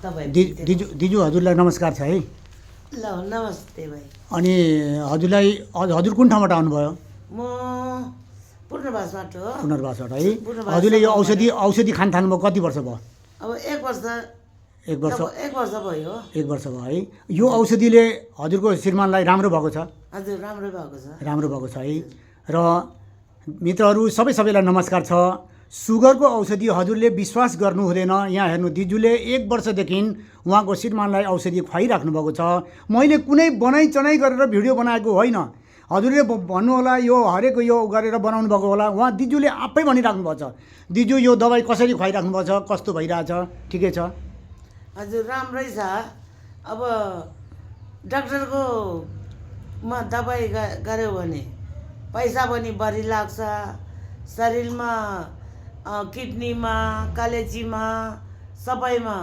तपाईँ दिजु हजुरलाई नमस्कार छ है। ल नमस्ते भाइ। अनि हजुरलाई हजुर कुन ठाउँबाट आउनुभयो? म पुनर्वासबाट हो। पुनर्वासबाट है। हजुरले यो औषधि खान थाल्नुभयो कति वर्ष भयो? अब एक वर्ष भयो। एक वर्ष भयो है। यो औषधिले हजुरको श्रीमानलाई राम्रो भएको छ? हजुर राम्रो भएको छ। राम्रो भएको छ है। र मित्रहरू सबैलाई नमस्कार छ। सुगरको औषधि हजुरले विश्वास गर्नु हुँदैन। यहाँ हेर्नु, दिजुले एक वर्षदेखि उहाँको श्रीमानलाई औषधि खुवाइराख्नु भएको छ। मैले कुनै बनाइ चनाइ गरेर भिडियो बनाएको होइन। हजुरले भन्नु होला यो हरेक यो गरेर बनाउनु भएको होला। उहाँ दिजुले आफै भनिराख्नु भएको छ, दिजु यो दबाई कसरी खुवाइराख्नु भएको छ, कस्तो भइरहेछ, ठिकै छ? हजुर राम्रै छ। अब डाक्टरको मा दबाई गऱ्यो भने पैसा पनि बढी लाग्छ। शरीरमा किडनीमा कालेजीमा सबैमा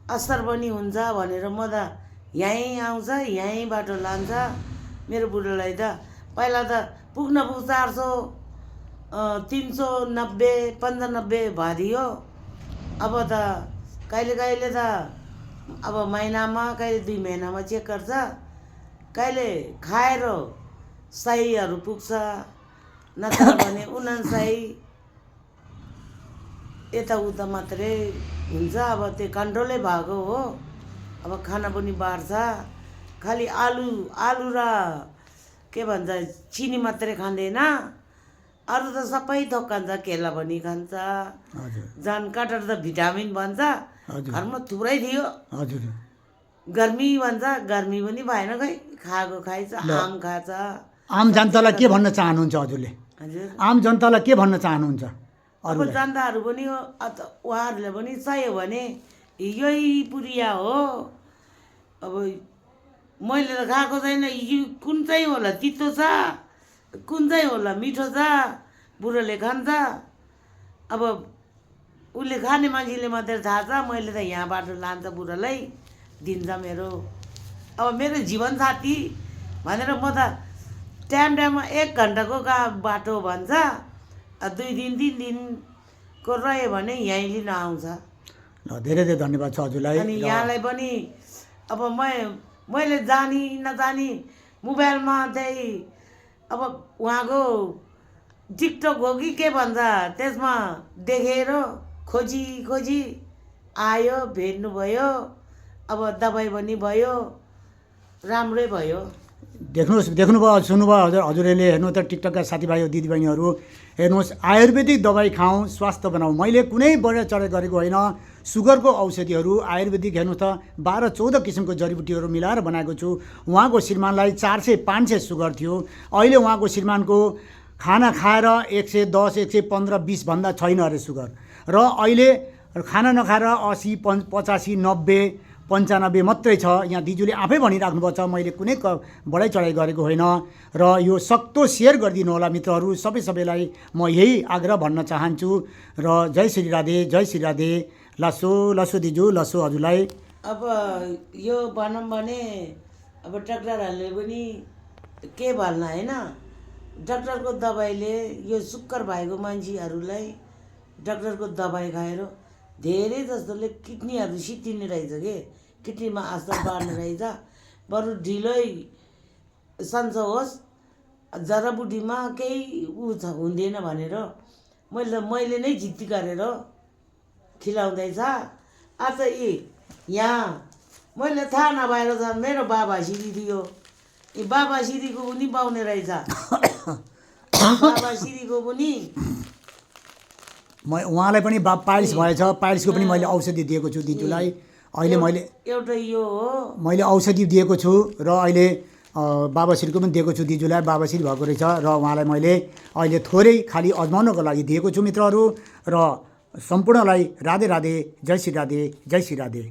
असर पनि हुन्छ भनेर म त यहीँ आउँछ, यहीँबाट लान्छ। मेरो बुढोलाई त पहिला त पुग्न 400 390 95 भरियो। अब त कहिले त अब महिनामा कहिले 2 महिनामा चेक गर्छ। कहिले खाएर 100हरू पुग्छ, नत्र भने 59 यताउता मात्रै हुन्छ। अब त्यो कन्ट्रोलै भएको हो। अब खाना पनि बाढ्छ। खालि आलु र के भन्छ चिनी मात्रै खाँदैन, अरू त सबै थोक खान्छ। केला पनि खान्छ। जान काटेर त भिटामिन भन्छ। घरमा थुप्रै थियो। गर्मी भन्छ, गर्मी पनि भएन खै, खाएको खाइछ। आम खान्छ। आम जनतालाई के भन्न चाहनुहुन्छ हजुरले? हजुर आम जनतालाई के भन्न चाहनुहुन्छ? अब जनताहरू पनि उहाँहरूले पनि चाहियो भने यही पुरिया हो। अब मैले त खाएको छैन, यो कुन चाहिँ होला तितो छ, कुन चाहिँ होला मिठो छ, बुढोले खान्छ। अब उसले खाने मान्छेले मात्रै थाहा छ। मैले त यहाँबाट लान्छ, बुढोलाई दिन्छ मेरो। अब मेरो जीवन साथी भनेर म त टाइममा 1 घन्टाको बाटो भन्छ, 2 दिन 3 दिनको रह्यो भने यहीँ लिन आउँछ। धेरै धन्यवाद छ हजुरलाई। अनि यहाँलाई पनि अब मैले जानी नजानी मोबाइलमा चाहिँ अब उहाँको टिकटक हो कि के भन्छ त्यसमा देखेर खोजी आयो, भेट्नुभयो। अब दबाई पनि भयो, राम्रै भयो। देख्नुभयो, सुन्नुभयो हजुरले। हेर्नु त टिकटकका साथीभाइ दिदीबहिनीहरू, हेर्नुहोस्, आयुर्वेदिक दबाई खाउँ, स्वास्थ्य बनाऊ। मैले कुनै बढा चढाइ गरेको होइन। सुगरको औषधिहरू आयुर्वेदिक हेर्नु त 12-14 किसिमको जडीबुटीहरू मिलाएर बनाएको छु। उहाँको श्रीमानलाई 400-500 सुगर थियो। अहिले उहाँको श्रीमानको खाना खाएर 110, 115, 20 भन्दा छैन अरे सुगर। र अहिले खाना नखाएर 80, 85, 90, 95 मात्रै छ। यहाँ दिजुले आफै भनिराख्नु भएको छ, मैले कुनै बढाइ चढाइ गरेको होइन। र यो सक्दो सेयर गरिदिनु होला मित्रहरू। सबैलाई म यही आग्रह भन्न चाहन्छु। र जय श्री राधे। लसो दिजु, लसो हजुरलाई। अब यो भनौँ भने अब डाक्टरहरूले पनि के भन्न होइन, डाक्टरको दबाईले यो सुक्कर भएको मान्छेहरूलाई डाक्टरको दबाई खाएर धेरै जस्तोले किडनीहरू सिद्धिने रहेछ कि, किडनीमा असर पार्ने रहेछ। बरु ढिलै सन्च होस्, जराबुटीमा केही हुँदैन भनेर मैले नै जिद्दी गरेर खिलाउँदैछ। आज यहाँ मैले थाहा नभएर त मेरो बाबा सिरी थियो। यी बाबा सिरीको पनि पाउने रहेछ। बाबा सिरीको पनि उहाँलाई पनि पाइल्स भएछ। पाइल्सको पनि मैले औषधि दिएको छु दिजुलाई। अहिले मैले एउटा यो हो, मैले औषधि दिएको छु। र अहिले बाबाश्रीको पनि दिएको छु दिजुलाई। बाबाश्री भएको रहेछ र उहाँलाई मैले अहिले थोरै खालि अजमाउनको लागि दिएको छु मित्रहरू। र सम्पूर्णलाई राधे, जय श्री राधे।